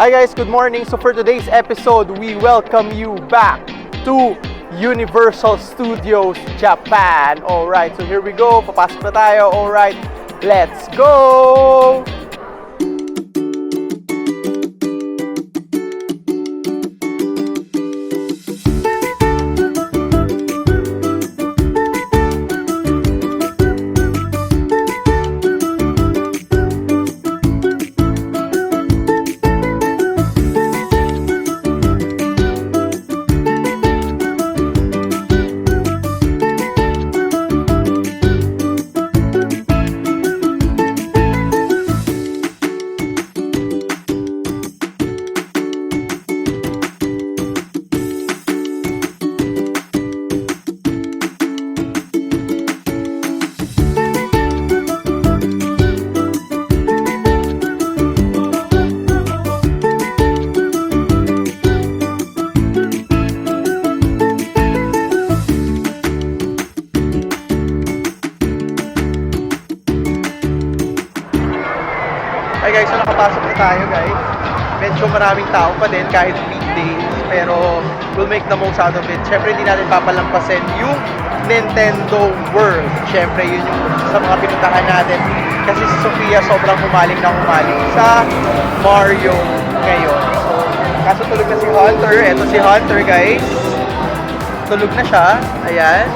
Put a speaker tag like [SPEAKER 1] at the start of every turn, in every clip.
[SPEAKER 1] Hi guys, good morning. So for today's episode, we welcome you back to Universal Studios Japan. Alright, so here we go. Papasok na tayo. Alright, let's go! Hi guys, so nakapasok na tayo guys. Medyo maraming tao pa din kahit weekdays, pero we'll make the most out of it. Siyempre hindi natin papalampasin yung Nintendo World. Siyempre yun yung sa mga pinuntahan natin. Kasi si Sofia sobrang humaling sa Mario ngayon. So, kaso tulog na si Hunter. Eto si Hunter guys. Tulog na siya. Ayan.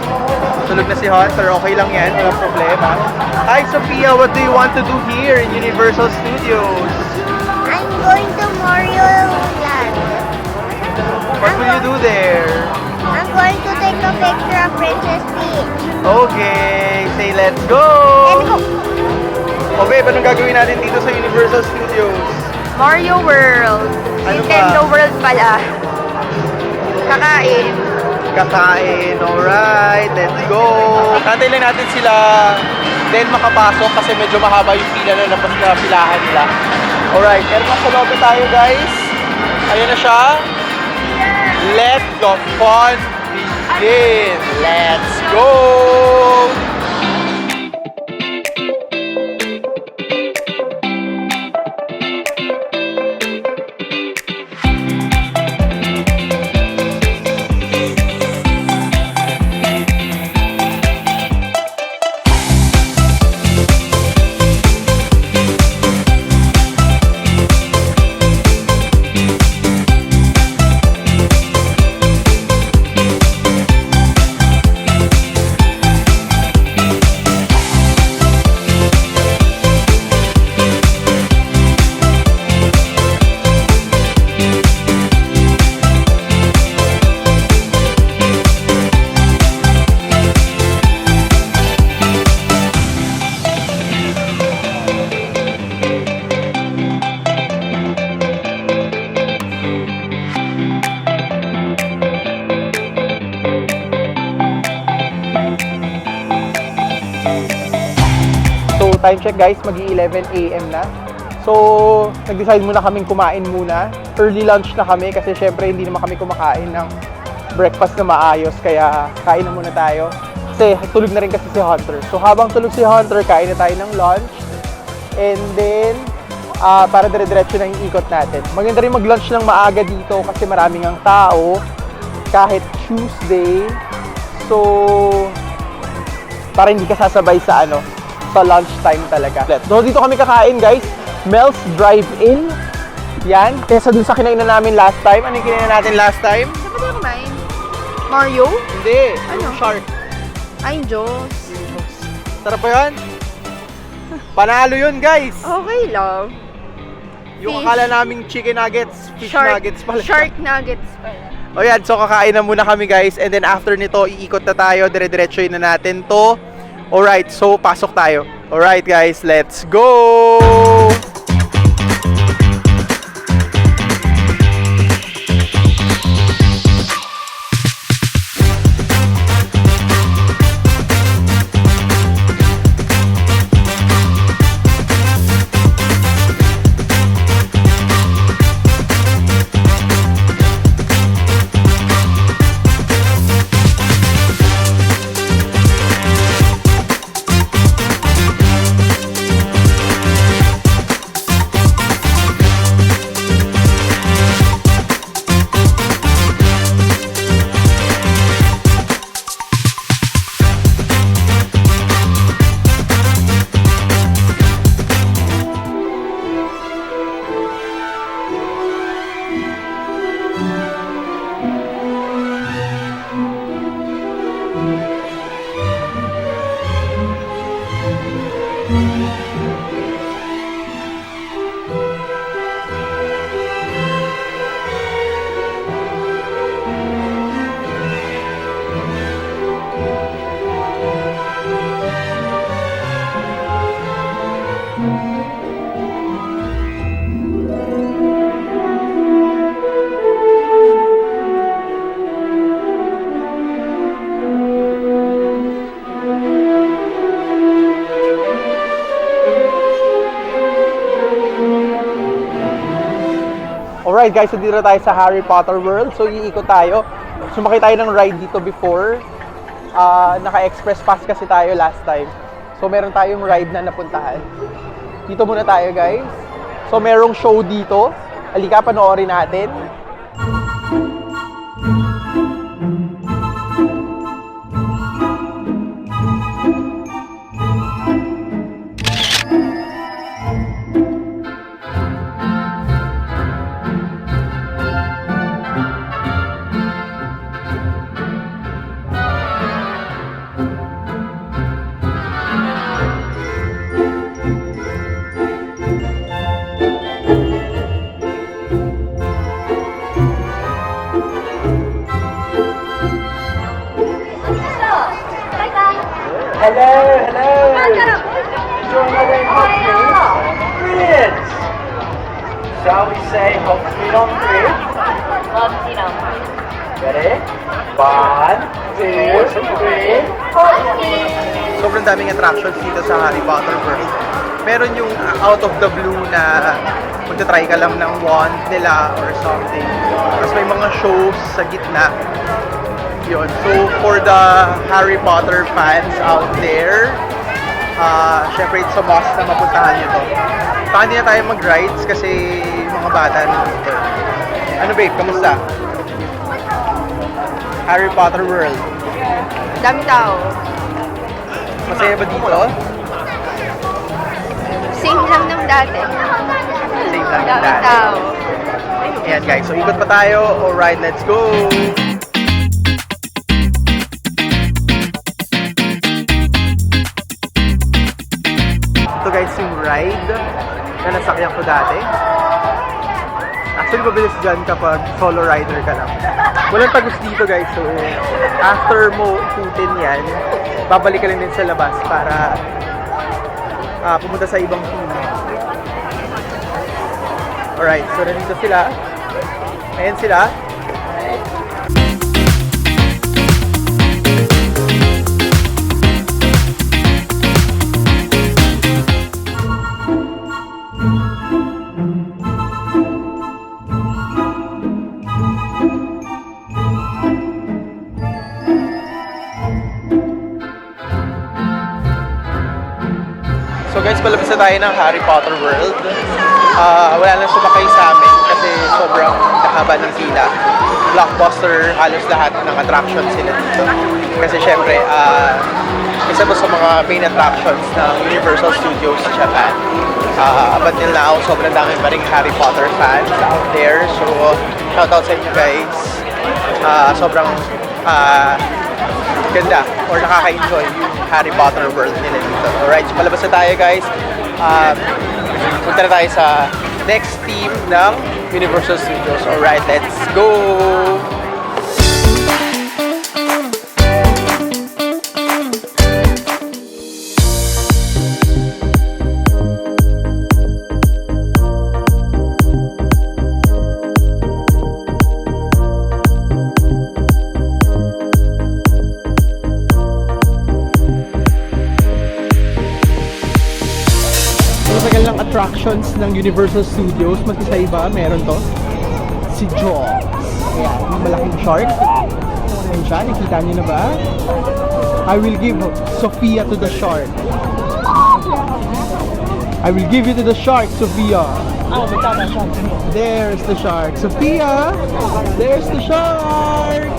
[SPEAKER 1] Tulog na si Hunter. Okay lang yan. Walang problema. Hi Sophia, what do you want to do here in Universal Studios?
[SPEAKER 2] I'm going to Mario Land.
[SPEAKER 1] What will you do there?
[SPEAKER 2] I'm going to take a picture of Princess Peach.
[SPEAKER 1] Okay, say let's go!
[SPEAKER 2] Let's go!
[SPEAKER 1] Okay, anong gagawin natin dito sa Universal Studios?
[SPEAKER 3] Mario World.
[SPEAKER 1] Ano
[SPEAKER 3] Nintendo
[SPEAKER 1] ba?
[SPEAKER 3] World pala. Kakain.
[SPEAKER 1] Kakain, alright, let's go! Tatay lang natin sila then makapasok kasi medyo mahaba yung pila na napilahan nila. Alright, pero nasa loob na tayo guys. Ayan na siya. Let the fun begin! Let's go! Time check guys, mag-11 AM na. So, nag-decide muna kaming kumain muna. Early lunch na kami kasi syempre hindi naman kami kumakain ng breakfast na maayos. Kaya kain na muna tayo. Kasi tulog na rin kasi si Hunter. So, habang tulog si Hunter, kain na tayo ng lunch. And then, para dire-diretso na yung ikot natin. Maganda rin mag-lunch ng maaga dito kasi maraming ang tao. Kahit Tuesday. So, para hindi ka sasabay sa sa lunchtime talaga. So dito kami kakain guys, Mel's Drive-In. Yan, kesa dun sa kinainan namin last time. Ano yung kinainan natin last time?
[SPEAKER 3] Saan ba tayo kumain? Mario?
[SPEAKER 1] Hindi,
[SPEAKER 3] Ano?
[SPEAKER 1] yung shark.
[SPEAKER 3] Ay, Diyos.
[SPEAKER 1] Sarap pa yun? Panalo yun guys!
[SPEAKER 3] Okay lang.
[SPEAKER 1] Yung
[SPEAKER 3] Fish.
[SPEAKER 1] akala naming chicken nuggets, fish nuggets pala.
[SPEAKER 3] Shark nuggets pala.
[SPEAKER 1] O yan, so kakain na muna kami guys. And then after nito, iikot na tayo. Dire-diretsoin na natin to. Alright, so pasok tayo. Alright guys, let's go! Alright guys, so dito na tayo sa Harry Potter World. So iikot tayo. Sumakay tayo ng ride dito before. Naka-express pass kasi tayo last time. So meron tayong ride na napuntahan. Dito muna tayo guys. So merong show dito. Halika, panoorin natin. Hello, hello! Enjoying our day Brilliant! Shall we say hop speed on 3? Ready? 1, 2, 3, hop speed! Sobrang daming attractions dito sa Harry Potter World. Meron yung out of the blue na magta-try ka lang ng wand nila or something. Tapos may mga shows sa gitna. Yun. So, for the Harry Potter fans out there, syempre it's a must na mapuntahan nyo to. Saka hindi na tayo mag-rides kasi yung mga bata nandito. Ano babe, kamusta? Harry Potter World.
[SPEAKER 3] Dami tao.
[SPEAKER 1] Masaya ba dito?
[SPEAKER 3] Same lang ng dati.
[SPEAKER 1] Same lang yung
[SPEAKER 3] Dami
[SPEAKER 1] dati.
[SPEAKER 3] tao.
[SPEAKER 1] Ayan guys, so ikot pa tayo. Alright, let's go! Ito guys yung ride na nasakyan ko dati. Actually, mabilis dyan kapag solo rider ka lang. Walang tagus dito guys. So, after mo ikutin yan, babalik ka lang din sa labas para pumunta sa ibang pool. Alright, so nandito sila. Ayan sila. So guys, palabas na tayo ng Harry Potter World. Wala nang sumakay sa amin kasi sobrang kahaba ng pila. Blockbuster, halos lahat ng attractions sila dito. Kasi syempre, isa to sa mga main attractions ng Universal Studios sa Japan. Up until now, sobrang dami pa rin Harry Potter fans out there. So, shoutout sa inyo guys. Sobrang ganda or nakaka-enjoy yung Harry Potter world nila dito. Alright, so palabas na tayo guys. Punta na tayo sa next team ng Universal Studios. Alright, let's go! Matagal ng attractions ng Universal Studios, magkasaiba, meron to. Si Jaws. Ayan, yung malaking shark. Ayan siya, nakita niyo na ba? I will give Sophia to the shark. I will give you to the shark, Sophia. There's the shark. Sophia! There's the shark!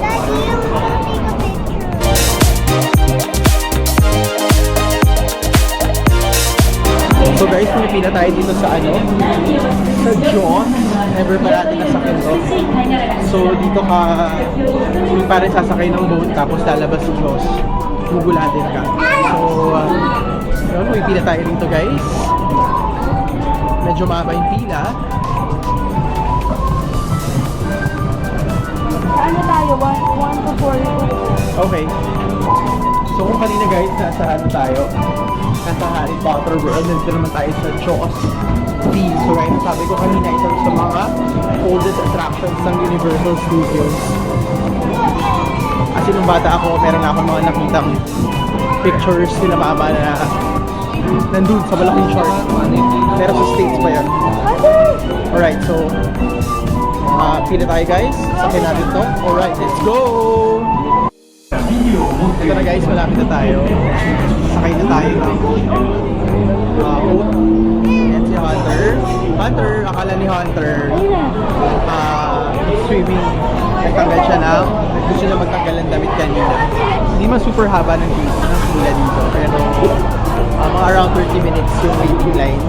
[SPEAKER 1] So guys, pumipila tayo dito sa sa Jaws. Never pa natin nasakyan to. So dito ka, yung parang sasakay ng boat tapos lalabas si Jaws. Gugulatin ka. So, Yun, may pila tayo dito guys. Medyo mahaba yung pila.
[SPEAKER 3] Ano tayo? 1 to 4.
[SPEAKER 1] Okay. So kung kanina guys, nasa ano tayo? Nasa Harry Potter World. Nandito naman tayo sa Jaws Theme. So right, sabi ko kanina, isa sa mga oldest attractions ng Universal Studios. Kasi nung bata ako, meron na akong mga nakitang pictures sila mama na nandun sa malaking shark. Pero sa States pa yun. Alright, so pila tayo guys. Sakay natin to. Alright, let's go! Ito na guys, malapit na tayo. Sakay na tayo ng boat. Yan si Hunter. Hunter, akala ni Hunter swimming. Nagtanggal siya ng gusto niya magtanggal ng damit kanina. Hindi man super haba ng pila dito. Pero mga around 30 minutes yung waiting line.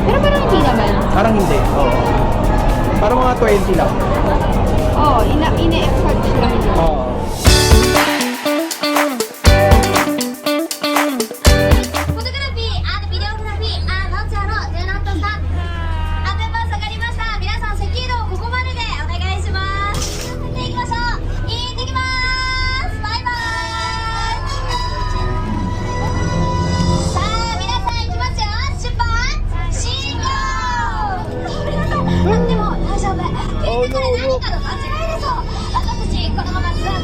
[SPEAKER 3] Pero parang hindi naman.
[SPEAKER 1] Parang hindi. Oo. Parang mga 20 lang.
[SPEAKER 3] Oo, ina-expect lang yun.
[SPEAKER 1] Oo.
[SPEAKER 2] フォトグラフィービデオグラフィーどっちやろうジェナットさんアンテンバス上がりました皆さん席移動ここまででお願いします行っていきましょう行ってきますバイバイさあ皆さん行きますよ出発進行でも大丈夫聞いてくれ何かの間違いでしょ私たちこのままずっと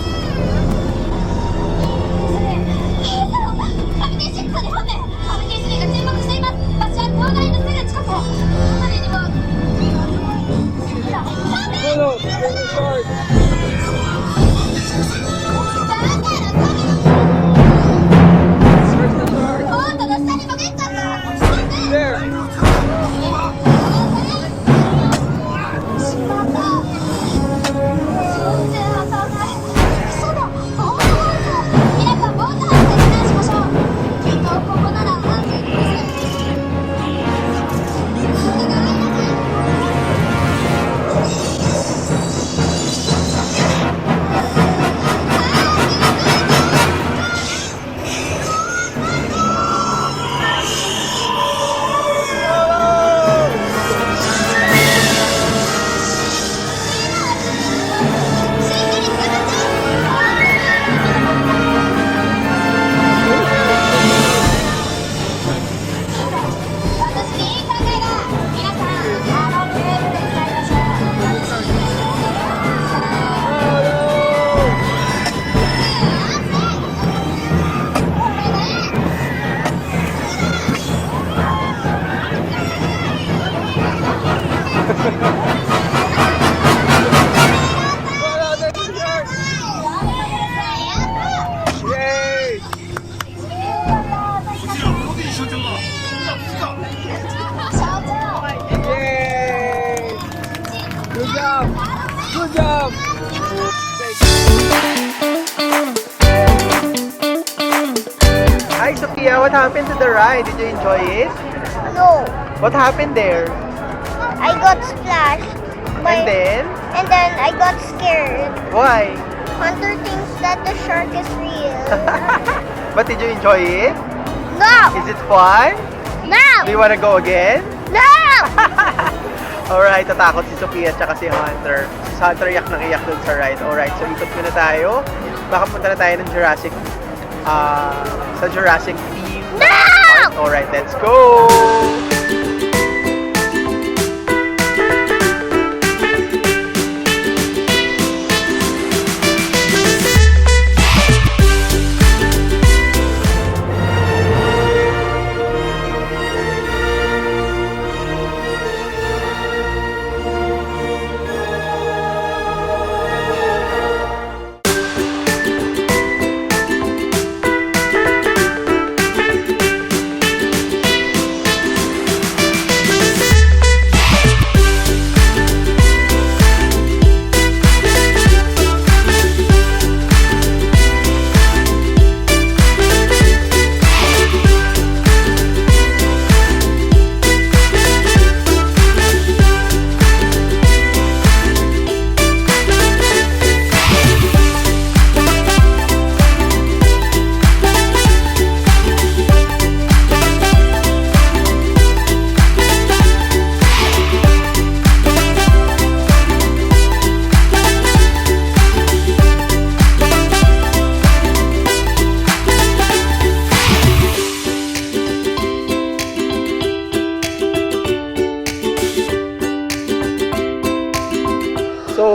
[SPEAKER 1] Hi Sophia, what happened to the ride? Did you enjoy it?
[SPEAKER 2] No,
[SPEAKER 1] What happened there?
[SPEAKER 2] I got splashed.
[SPEAKER 1] And then?
[SPEAKER 2] And then I got scared.
[SPEAKER 1] Why?
[SPEAKER 2] Hunter thinks that the shark is real.
[SPEAKER 1] But did you enjoy it?
[SPEAKER 2] No!
[SPEAKER 1] Is it fun?
[SPEAKER 2] No!
[SPEAKER 1] Do you wanna go again?
[SPEAKER 2] No!
[SPEAKER 1] Alright, tatakot si Sophia at saka si Hunter. Si Hunter iyak nang iyak dun sa ride. Alright, so ikot muna tayo. Baka punta na tayo ng Jurassic, sa Jurassic theme.
[SPEAKER 2] No!
[SPEAKER 1] Alright, let's go!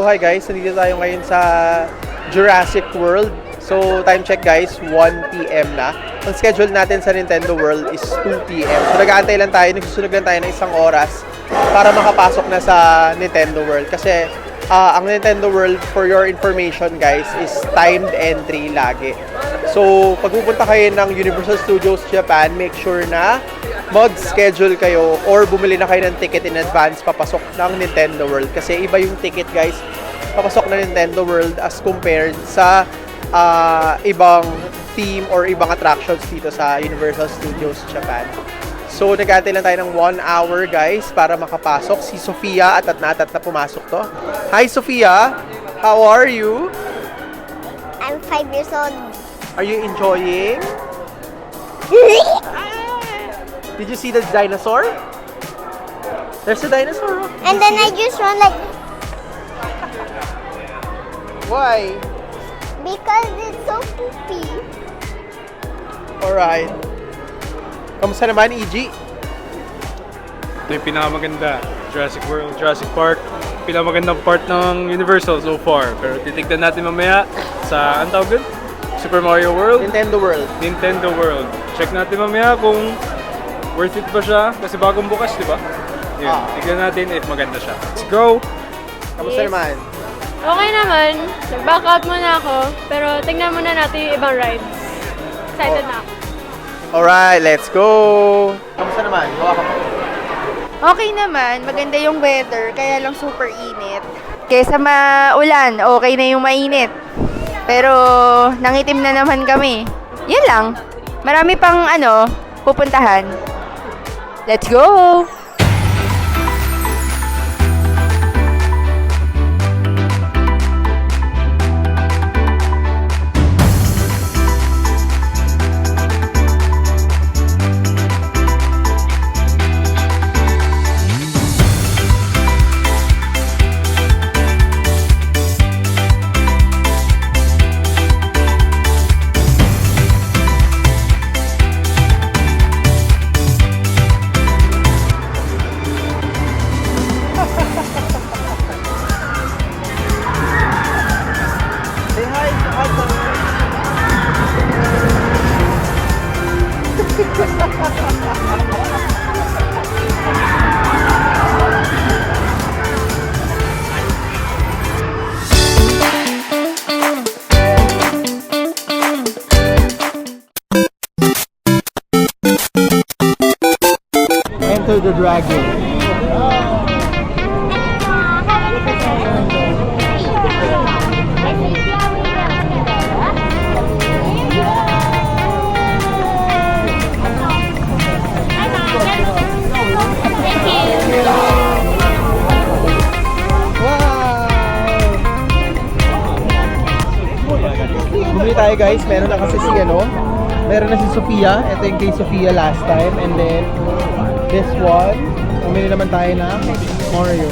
[SPEAKER 1] hi guys, nandito tayo ngayon sa Jurassic World. So time check guys, 1 PM na. Ang schedule natin sa Nintendo World is 2 PM. So nag-aantay lang tayo, nagsusunog lang tayo ng isang oras para makapasok na sa Nintendo World. Kasi ang Nintendo World, for your information guys, is timed entry lagi. So pag pupunta kayo ng Universal Studios Japan, make sure na mag-schedule kayo or bumili na kayo ng ticket in advance papasok ng Nintendo World. Kasi iba yung ticket guys, papasok na Nintendo World as compared sa ibang theme or ibang attractions dito sa Universal Studios Japan. So nag-aantay lang tayo ng 1 hour guys para makapasok. Si Sofia at na pumasok to. Hi Sofia! How are you?
[SPEAKER 2] I'm 5 years old.
[SPEAKER 1] Are you enjoying? Did you see the dinosaur? There's a dinosaur.
[SPEAKER 2] And then I just run like,
[SPEAKER 1] Why?
[SPEAKER 2] because it's so poopy.
[SPEAKER 1] Alright. Kamusta naman, EG?
[SPEAKER 4] Ito yung pinakamaganda. Jurassic World, Jurassic Park. Pinakamagandang part ng Universal so far. Pero titignan natin mamaya sa, ang tawag dun? Super Mario World?
[SPEAKER 1] Nintendo World.
[SPEAKER 4] Nintendo World. Check natin mamaya kung worth it ba siya. Kasi bagong bukas, di ba? Yun. Tignan natin if maganda siya. Let's go!
[SPEAKER 1] Kamusta naman?
[SPEAKER 5] Okay naman. Nag-back out muna ako. Pero tingnan muna natin yung ibang rides. Excited na ako.
[SPEAKER 1] Alright, let's go! Kamusta naman? Hawakan mo.
[SPEAKER 3] Okay naman, maganda yung weather, kaya lang super init. Kesa maulan, okay na yung mainit. Pero nangitim na naman kami. Yan lang. Marami pang pupuntahan. Let's go!
[SPEAKER 1] Say hi! Enter the dragon. Bumili tayo guys, meron na kasi si meron na si Sofia. Ito yung kay Sofia last time. And then, this one. Bumili naman tayo ng Mario.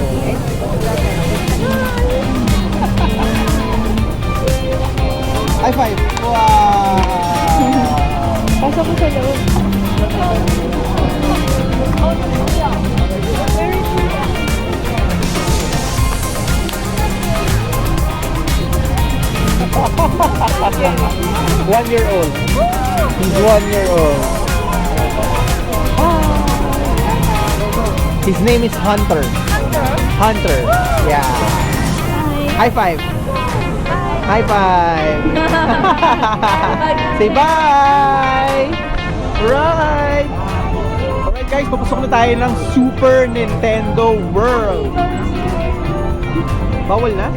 [SPEAKER 1] High five! Wow!
[SPEAKER 3] Pasok ko sa loob.
[SPEAKER 1] One year old. He's 1 year old. His name is Hunter. Hunter. Yeah. High five. High five. Say bye. Right. Alright guys, papasok na tayo ng Super Nintendo World. Bawal na?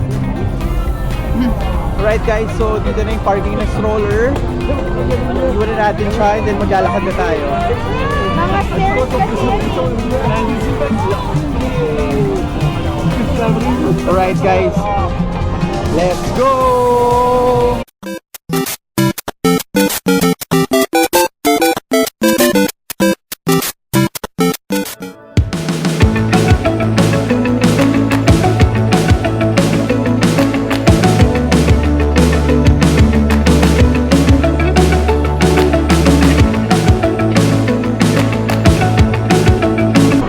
[SPEAKER 1] Alright guys, so dito na yung parking ng stroller. Iwan na natin siya and then maglalakad na tayo. Alright guys, let's go!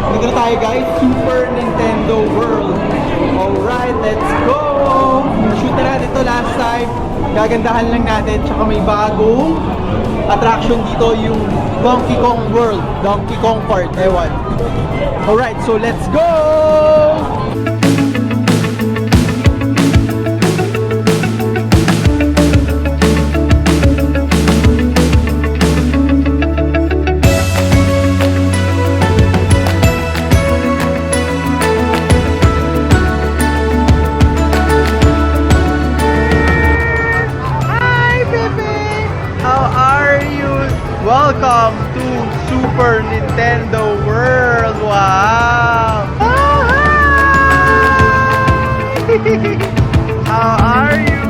[SPEAKER 1] Dito na tayo guys, Super Nintendo World. Alright, let's go! gagandahan lang natin. Tsaka may bagong attraction dito, yung Donkey Kong World, Donkey Kong Park, ewan. Alright, so let's go! Hi, Pepe! How are you? Welcome to Super Nintendo World! Wow! Oh, hi! How are you?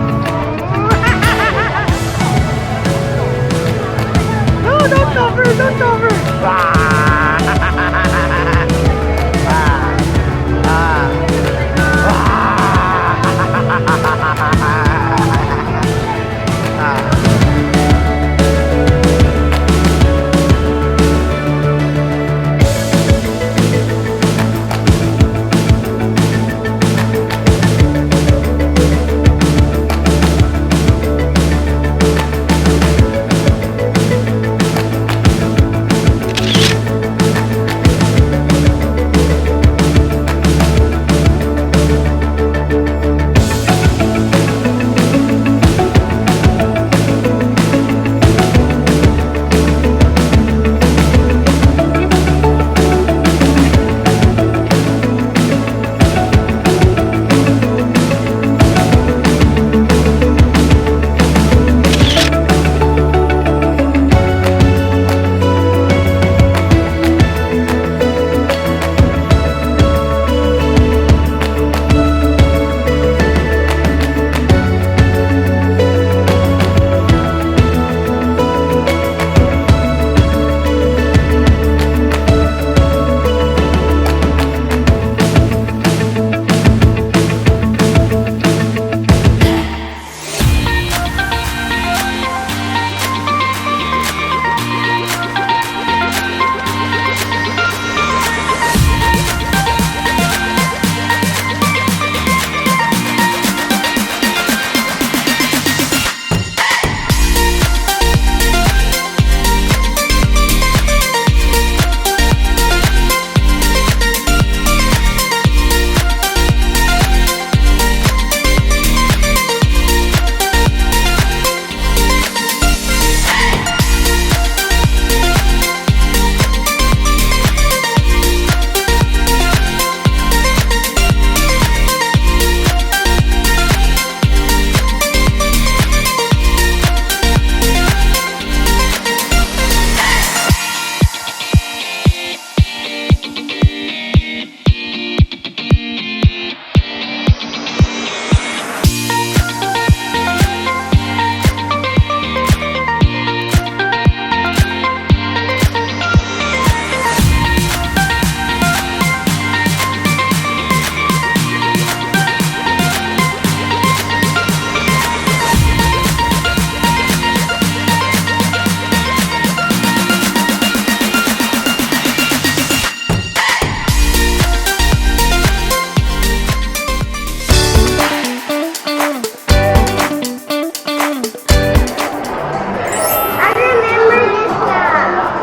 [SPEAKER 1] No, don't cover! Don't cover!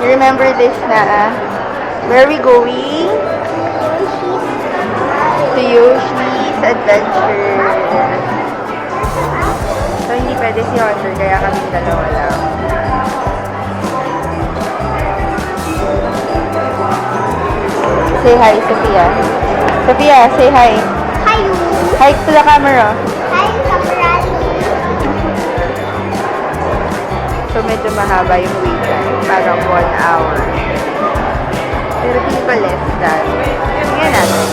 [SPEAKER 3] Remember this na, where are we going? To Yoshi's Adventure. So, hindi pwede si Hunter, kaya kami dalawa lang. Say hi, Sophia. Sophia, say hi.
[SPEAKER 2] Hi,
[SPEAKER 3] Hi to the camera.
[SPEAKER 2] hi, Sakurani.
[SPEAKER 3] So, medyo mahaba yung wait time. Parang 1 hour. Pero di ba less than? Tingnan natin.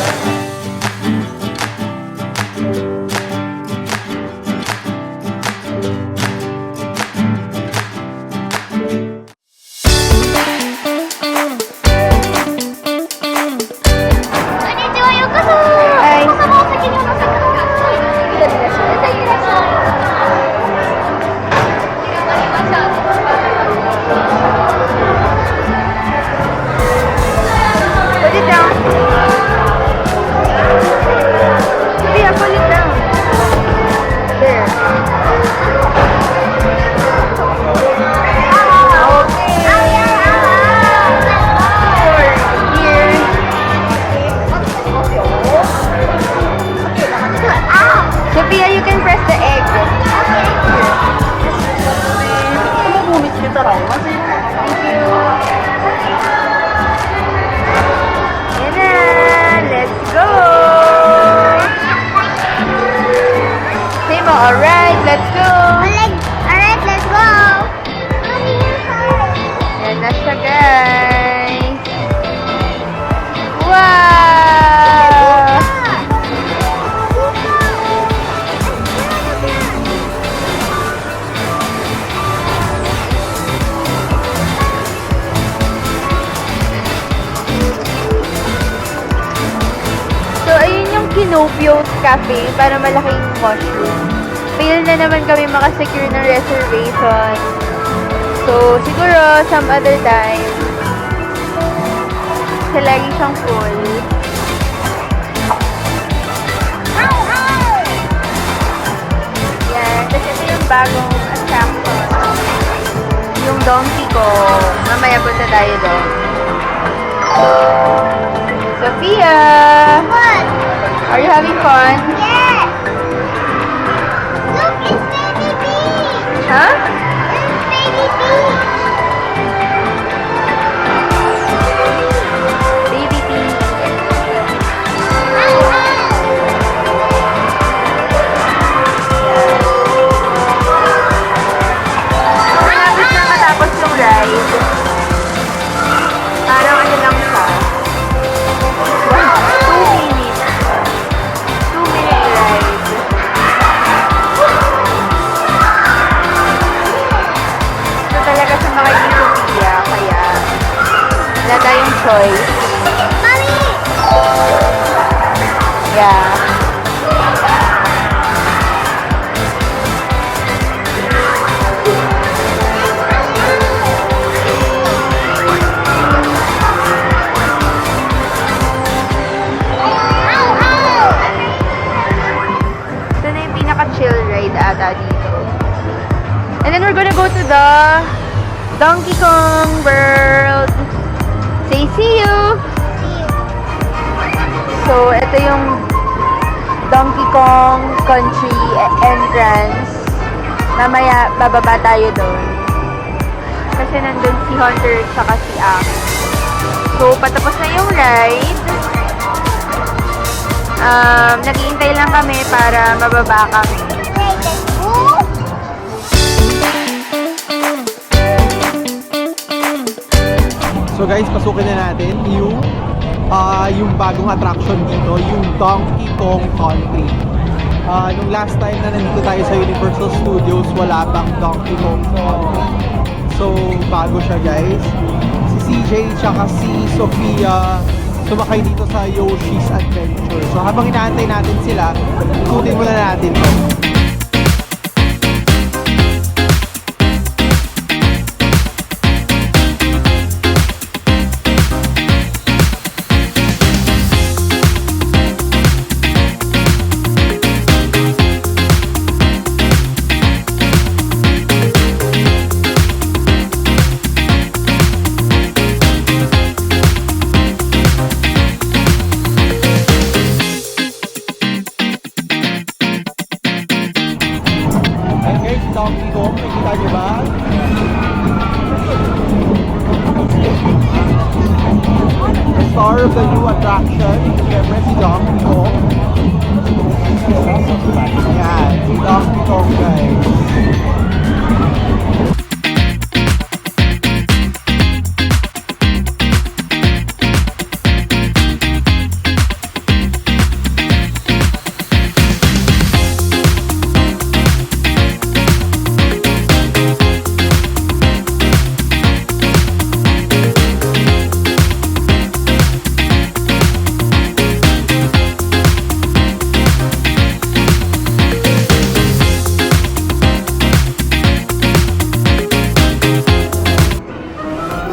[SPEAKER 2] Konnichiwa, yokoso.
[SPEAKER 3] Hi.
[SPEAKER 2] Yokoso, osaki ni onasakai.
[SPEAKER 3] Put it down. Sophia, put it down. There. Pinocchio's Cafe para malaking mushroom. Fail na naman kami makasecure ng reservation. So, siguro some other time. Kasi lagi siyang full. Yan. Tapos ito yung bagong attraction. Yung Donkey Kong. Mamaya punta tayo doon. Sophia!
[SPEAKER 2] What?
[SPEAKER 3] Are you having fun?
[SPEAKER 2] Yes! Look, it's Baby Beach!
[SPEAKER 3] Huh?
[SPEAKER 2] It's Baby Beach!
[SPEAKER 3] Baby Beach. Malapit na matapos yung ride. Parang ano lang siya. 2 minutes. 2-minute ride. Ito talaga sa mga Sophia, kaya wala tayong choice.
[SPEAKER 2] Mommy!
[SPEAKER 3] Yeah. Ito na yung pinaka-chill ride ata dito. And then we're gonna go to the Donkey Kong World. Say see you! So, ito yung Donkey Kong Country entrance. Mamaya, bababa tayo doon. Kasi nandun si Hunter saka si Ak. So, patapos na yung ride. Naghihintay lang kami para mababa kami.
[SPEAKER 2] Wait, the school?
[SPEAKER 1] So guys, pasukin na natin yung bagong attraction dito, yung Donkey Kong Country. Nung last time na nandito tayo sa Universal Studios, wala pang Donkey Kong Country. So, bago siya guys. Si CJ tsaka si Sophia sumakay dito sa Yoshi's Adventure. So, habang inaantay natin sila, ikutin muna natin to. Donkey Kong, nakikita niyo ba? The star of the new attraction, syempre si Donkey Kong. Ayan, si Donkey Kong guys.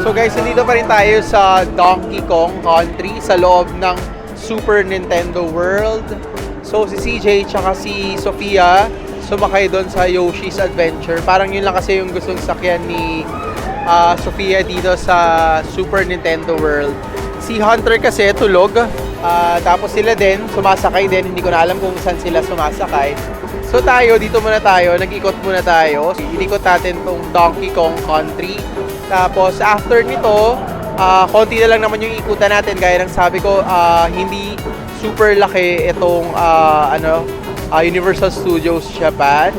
[SPEAKER 1] So guys, nandito pa rin tayo sa Donkey Kong Country sa loob ng Super Nintendo World. So si CJ tsaka si Sophia sumakay doon sa Yoshi's Adventure. Parang yun lang kasi yung gustong sakyan ni Sophia dito sa Super Nintendo World. Si Hunter kasi tulog. Tapos sila din, sumasakay din. Hindi ko na alam kung saan sila sumasakay. So tayo, dito muna tayo. Nag-ikot muna tayo. Inikot natin tong Donkey Kong Country. Tapos after nito, konti na lang naman yung ikutan natin. Gaya ng sabi ko, hindi super laki itong Universal Studios Japan.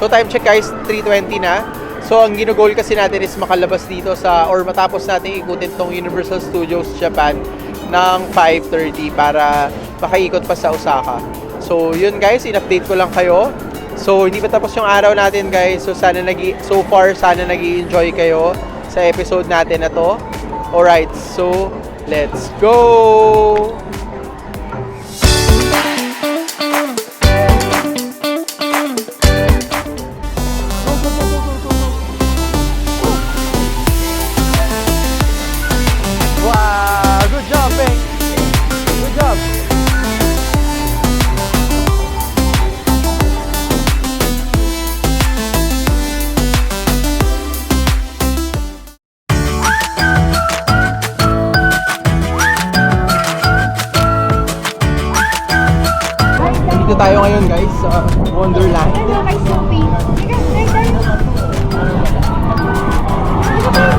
[SPEAKER 1] So time check guys, 3:20 na. So ang ginugol kasi natin is makalabas dito or matapos natin ikutin tong Universal Studios Japan ng 5:30 para makaikot pa sa Osaka. So yun guys, in-update ko lang kayo. So hindi pa tapos yung araw natin guys. So sana sana nag-i-enjoy kayo sa episode natin na to. Alright, so let's go! Dito tayo ngayon guys sa Wonderland.
[SPEAKER 3] Ano kay Sophie? Teka, tayo.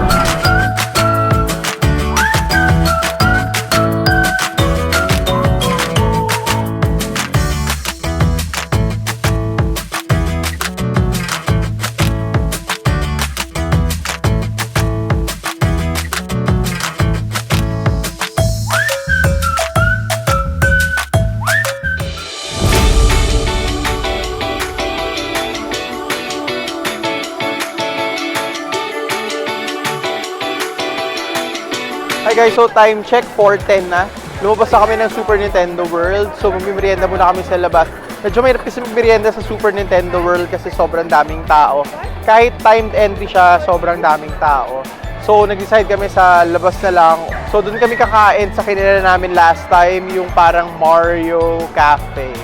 [SPEAKER 1] Hi guys, so time check 4:10 na. Lumabas na kami ng Super Nintendo World. So magmimerienda muna kami sa labas. Medyo mahirap kasi magmerienda sa Super Nintendo World kasi sobrang daming tao. Kahit timed entry siya, sobrang daming tao. So nag-decide kami sa labas na lang. So doon kami kakain sa kinila namin last time, yung parang Mario Cafe.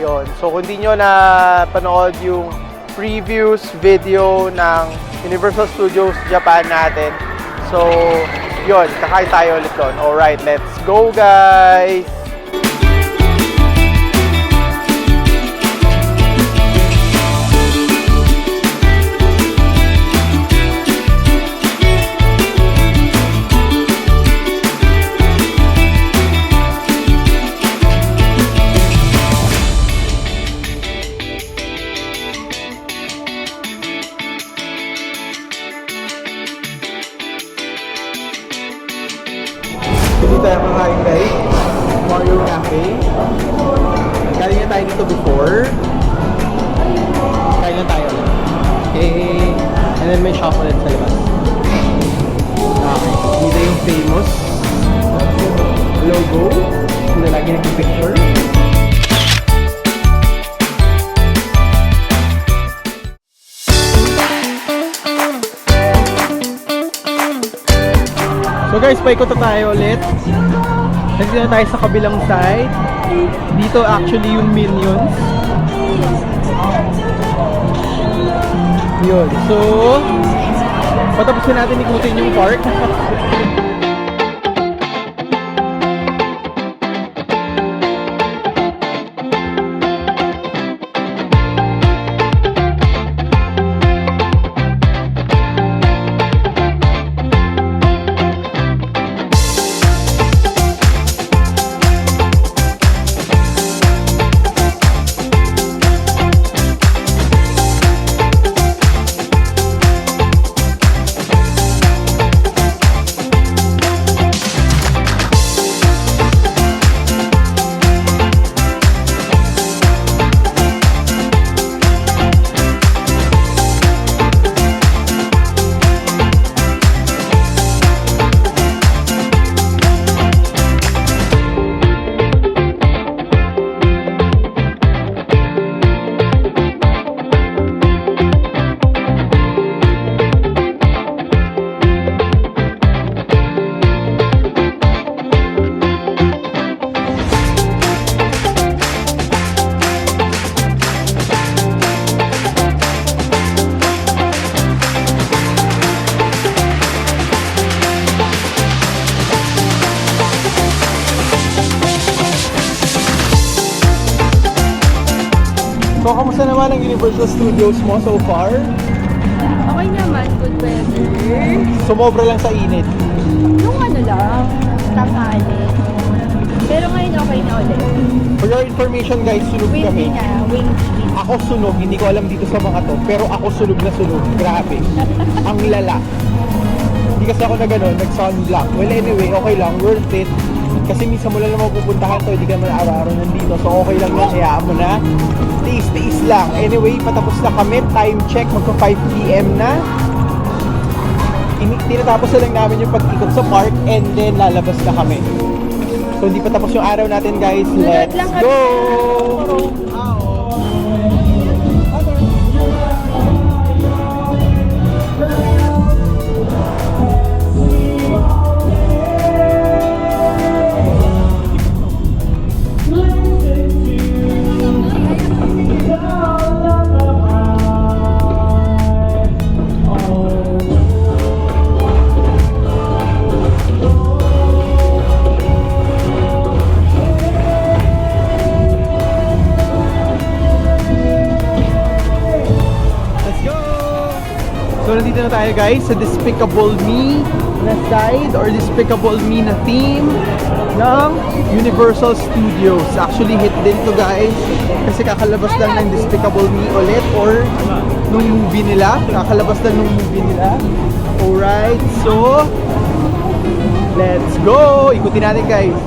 [SPEAKER 1] Yun. So kung di nyo na panood yung previews video ng Universal Studios Japan natin. So yun, kakain tayo ulit doon. Alright, let's go guys! Dito tayo kakain guys, Mario Cafe. Galing na tayo dito before. Kain na tayo. Okay. And then may shop ulit sa labas. Okay. Dito yung famous logo. Dito lagi nag-picture. So guys, paikot na tayo ulit. Nandito na tayo sa kabilang side. Dito actually yung Minions. Yun. So, patapusin natin ikutin yung park. So, kamusta naman ang Universal Studios mo so far?
[SPEAKER 3] Okay naman, good weather.
[SPEAKER 1] Sumobra lang sa init.
[SPEAKER 3] Yung ano lang, tanghali. Pero ngayon okay na ulit.
[SPEAKER 1] For your information guys, sunog kami.
[SPEAKER 3] Windy na, windy.
[SPEAKER 1] Ako sunog, hindi ko alam dito sa mga to, pero ako sunog na sunog. Grabe. Ang lala. Hindi kasi ako na gano'n, nag-sunblock. Well anyway, okay lang, worth it. Kasi minsan mo lang naman pupuntahan to, hindi ka naman araw-araw nandito. So okay lang yan, hayaan mo na. Tiis-tiis lang. Anyway, patapos na kami. Time check, magpa 5 PM na. Tinatapos na lang namin yung pag-ikot sa park and then lalabas na kami. So hindi pa tapos yung araw natin guys. Let's go! nandito na tayo guys sa Despicable Me na side or Despicable Me na theme ng Universal Studios. Actually, hit din to guys kasi kakalabas lang ng Despicable Me ulit or nung movie nila. Kakalabas lang nung movie nila. Alright, so let's go! Ikutin natin guys.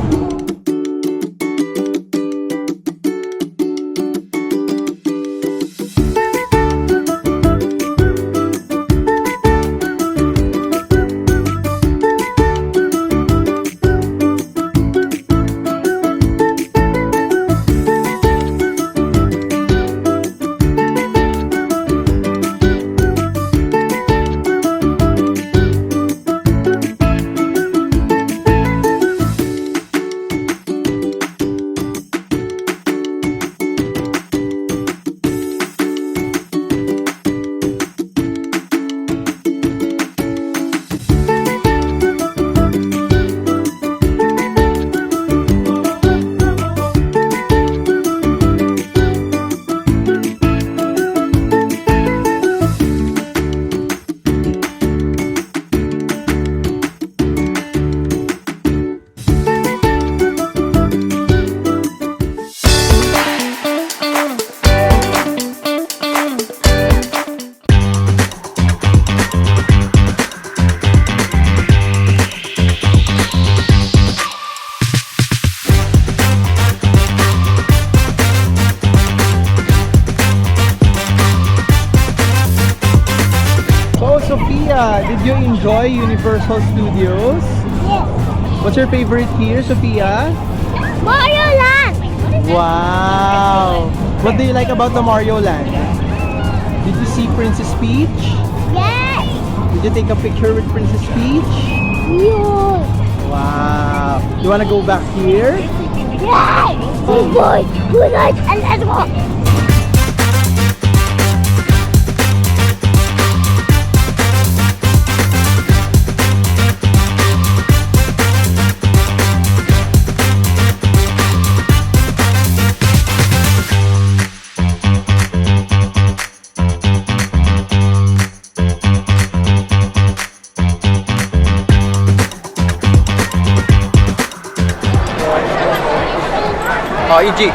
[SPEAKER 1] Sophia, did you enjoy Universal Studios?
[SPEAKER 2] Yes.
[SPEAKER 1] What's your favorite here, Sophia?
[SPEAKER 2] Mario Land.
[SPEAKER 1] Wow! What do you like about the Mario Land? Did you see Princess Peach?
[SPEAKER 2] Yes.
[SPEAKER 1] Did you take a picture with Princess Peach?
[SPEAKER 2] Yes.
[SPEAKER 1] Wow! You wanna go back here?
[SPEAKER 2] Yes. Oh boy. Good night and let's go.
[SPEAKER 1] EG.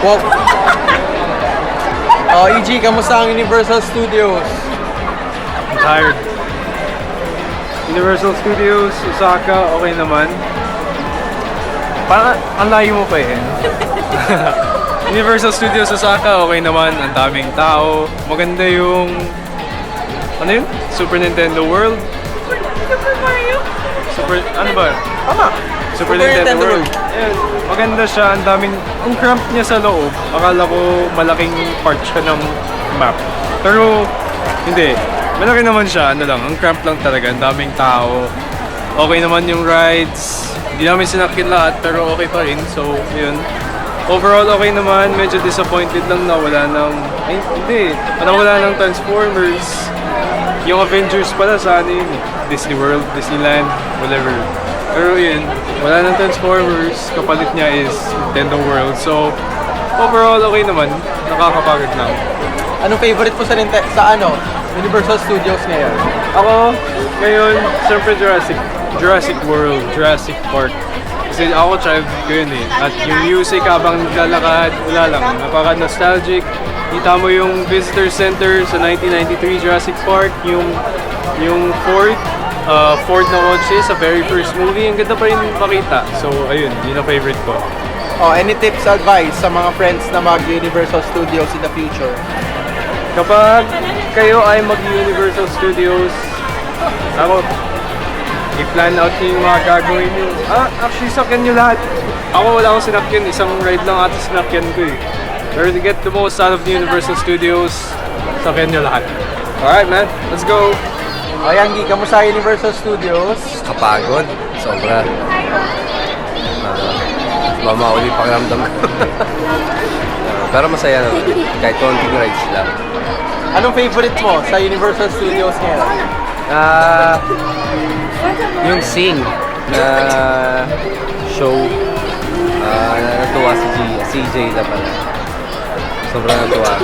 [SPEAKER 1] Wow. EG, kamusta ang Universal Studios?
[SPEAKER 4] I'm tired. Universal Studios, Osaka, okay naman. Parang ang layo mo pa eh. Universal Studios, Osaka, okay naman. Ang daming tao. Maganda yung... Ano yun? Super Nintendo World? Super Mario? Ano ba?
[SPEAKER 1] Tama.
[SPEAKER 4] Super Nintendo World. Ayan, maganda siya. Ang daming... Ang cramped niya sa loob. Akala ko malaking part siya ng map. Pero, hindi. Malaki naman siya. Ano lang, ang cramped lang talaga. Ang daming tao. Okay naman yung rides. Hindi namin sinakit lahat, pero okay pa rin. So, yun. Overall, okay naman. Medyo disappointed lang na wala ng... Ay, hindi. Parang wala ng Transformers. Yung Avengers pala sa ano yun eh. Disney World, Disneyland, whatever. Pero yun, wala ng Transformers. Kapalit niya is Nintendo World. So, overall, okay naman. Nakakapagod lang.
[SPEAKER 1] Anong favorite mo sa Universal Studios ngayon?
[SPEAKER 4] Ako, ngayon, siyempre Jurassic World, Jurassic Park. Kasi ako childhood ko yun eh. At yung music habang naglalakad, wala lang. Napaka-nostalgic. Kita mo yung visitor center sa 1993 Jurassic Park, yung Ford na kotse sa very first movie. Ang ganda pa rin makita. So, ayun, yun ang favorite ko.
[SPEAKER 1] Any tips, advice sa mga friends na mag-Universal Studios in the future?
[SPEAKER 4] Kapag kayo ay mag-Universal Studios, ako, i-plan out nyo yung mga gagawin nyo. Actually, sakyan nyo lahat. Ako wala akong sinakyan. Isang ride lang ata sinakyan ko eh. Pero to get the most out of the Universal Studios, sakyan nyo lahat. Alright man, let's go!
[SPEAKER 1] Yangi, kamusta Universal Studios?
[SPEAKER 6] Kapagod, sobra. Mamauli pakiramdam ko. Pero masaya naman, kahit konting rides lang.
[SPEAKER 1] Anong favorite mo sa Universal Studios ngayon?
[SPEAKER 6] Yung Sing na show, natuwa si CJ na pala. Sobrang natuwa.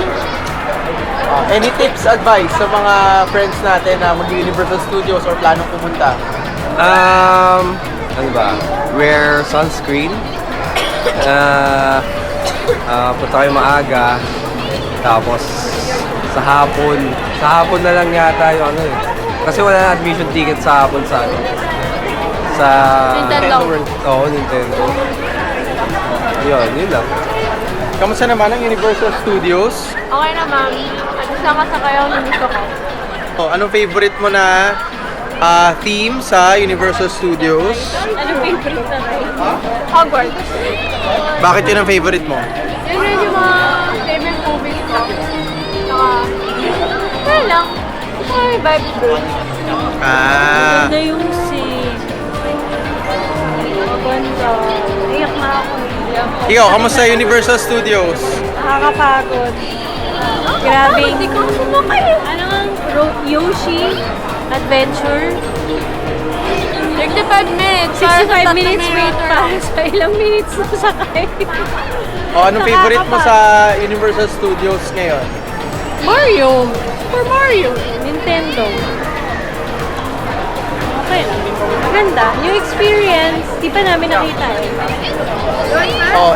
[SPEAKER 1] Any tips, advice sa mga friends natin na mag-Universal Studios or planong pumunta?
[SPEAKER 6] Ano ba? Wear sunscreen. Punta kayo maaga. Tapos, sa hapon na lang yata yung ano eh. Kasi wala na admission ticket sa hapon sa ano. Sa
[SPEAKER 5] Nintendo.
[SPEAKER 6] Oo, Nintendo. Yun lang.
[SPEAKER 1] Kamusta naman ang Universal Studios?
[SPEAKER 5] Okay naman. At isa kasakay ako ng gusto ko.
[SPEAKER 1] Anong favorite mo na theme sa Universal Studios?
[SPEAKER 5] Ano favorite na ride? Hogwarts.
[SPEAKER 1] Bakit yun ang favorite mo?
[SPEAKER 5] Yun rin yung mga favorite movies ko. Saka, wala lang. Okay, vibe ko.
[SPEAKER 1] Ah,
[SPEAKER 5] yung scene. Maganda. Iyak na ako.
[SPEAKER 1] ikaw, kamusta Universal Studios?
[SPEAKER 5] Nakakapagod. Grabe. Hindi ko sumakay. Ano ang Yoshi Adventure? 35 minutes. 65 minutes wait para sa ilang minutes na sakay.
[SPEAKER 1] Anong favorite mo sa Universal Studios ngayon?
[SPEAKER 5] Mario. Super Mario. Nintendo. Okay lang. Maganda. New experience. Di pa namin nakita eh.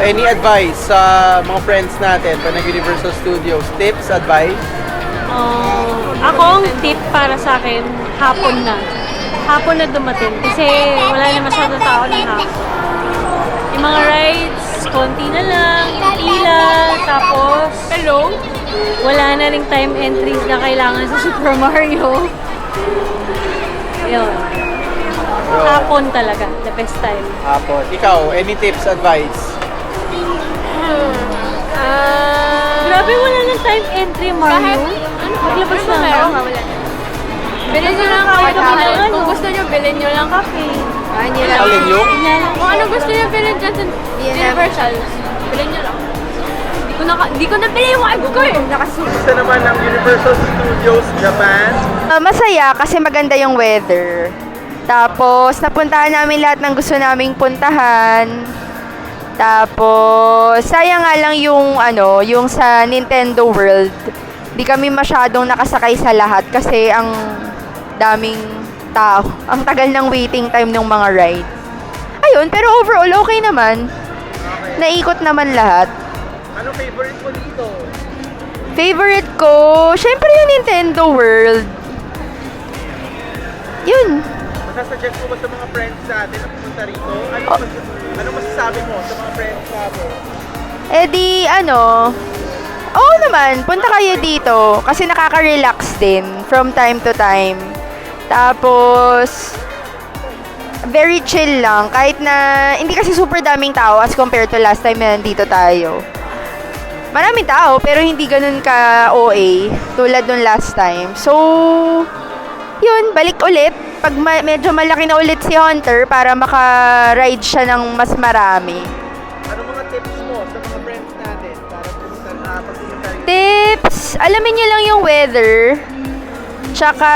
[SPEAKER 1] Any advice sa mga friends natin pa nag-Universal Studios? Tips, advice?
[SPEAKER 5] Ako ang tip para sa akin, hapon na. Hapon na dumating. Kasi wala na masyadong tao ng hapon. Yung mga rides, konti na lang, pila, tapos wala na ring time entries na kailangan sa Super Mario. Yun. Hapon talaga, the best time.
[SPEAKER 1] Hapon. Ikaw, any tips, advice?
[SPEAKER 5] Grabe, wala ng time entry, Mario. Maglabas na nga. Bilhin nyo lang kape. Kung gusto nyo, bilhin nyo lang kape.
[SPEAKER 1] Alin yung?
[SPEAKER 5] Kung ano gusto nyo bilhin dyan sa Universal, bilhin nyo lang. Di ko na bilhin yung wife ko eh.
[SPEAKER 1] Kamusta naman ang Universal Studios Japan?
[SPEAKER 3] Masaya kasi maganda yung weather. Tapos, napuntahan namin lahat ng gusto naming puntahan. Tapos, sayang nga lang yung sa Nintendo World. Di kami masyadong nakasakay sa lahat kasi ang daming tao. Ang tagal ng waiting time ng mga ride. Ayun, pero overall, okay naman. Naikot naman lahat.
[SPEAKER 1] Ano favorite mo dito?
[SPEAKER 3] Favorite ko, syempre yung Nintendo World. Yun.
[SPEAKER 1] Masasuggest mo ba sa mga friends natin na pumunta rito? Ano masasabi mo sa mga friends natin?
[SPEAKER 3] Oo naman, punta kayo dito kasi nakaka-relax din from time to time. Tapos, very chill lang kahit na hindi kasi super daming tao as compared to last time na nandito tayo. Maraming tao pero hindi ganun ka OA tulad nung last time. So, yun, balik ulit. Pag medyo malaki na ulit si Hunter para maka-ride siya ng mas marami.
[SPEAKER 1] Ano mga tips mo sa mga friends natin para pag-pumunta rito?
[SPEAKER 3] Tips, alamin nyo lang yung weather. Tsaka,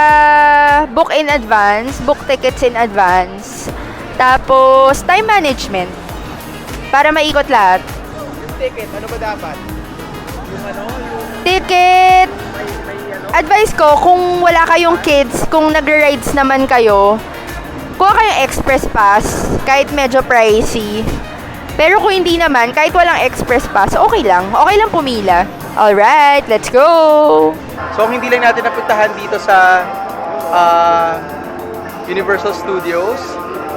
[SPEAKER 3] book in advance, book tickets in advance. Tapos, time management. Para maikot lahat.
[SPEAKER 1] Yung ticket, ano ba dapat? Yung
[SPEAKER 3] Ticket,
[SPEAKER 1] may
[SPEAKER 3] advice ko, kung wala kayong kids, kung nag-rides naman kayo, kuha kayong express pass, kahit medyo pricey. Pero kung hindi naman, kahit walang express pass, okay lang. Okay lang pumila. Alright, let's go!
[SPEAKER 1] So, ang hindi lang natin napuntahan dito sa Universal Studios,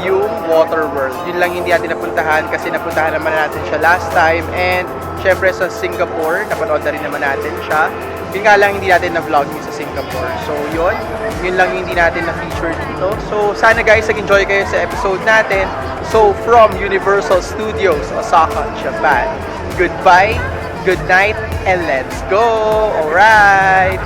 [SPEAKER 1] yung Water World. Yun lang hindi natin napuntahan kasi napuntahan naman natin siya last time. And, syempre sa Singapore, napanood na rin naman natin siya. Yun nga lang hindi natin na-vlog sa Singapore. So, yun lang hindi natin na-feature dito. So, sana guys, nag-enjoy kayo sa episode natin. So, from Universal Studios, Osaka, Japan. Goodbye, good night, and let's go! Alright!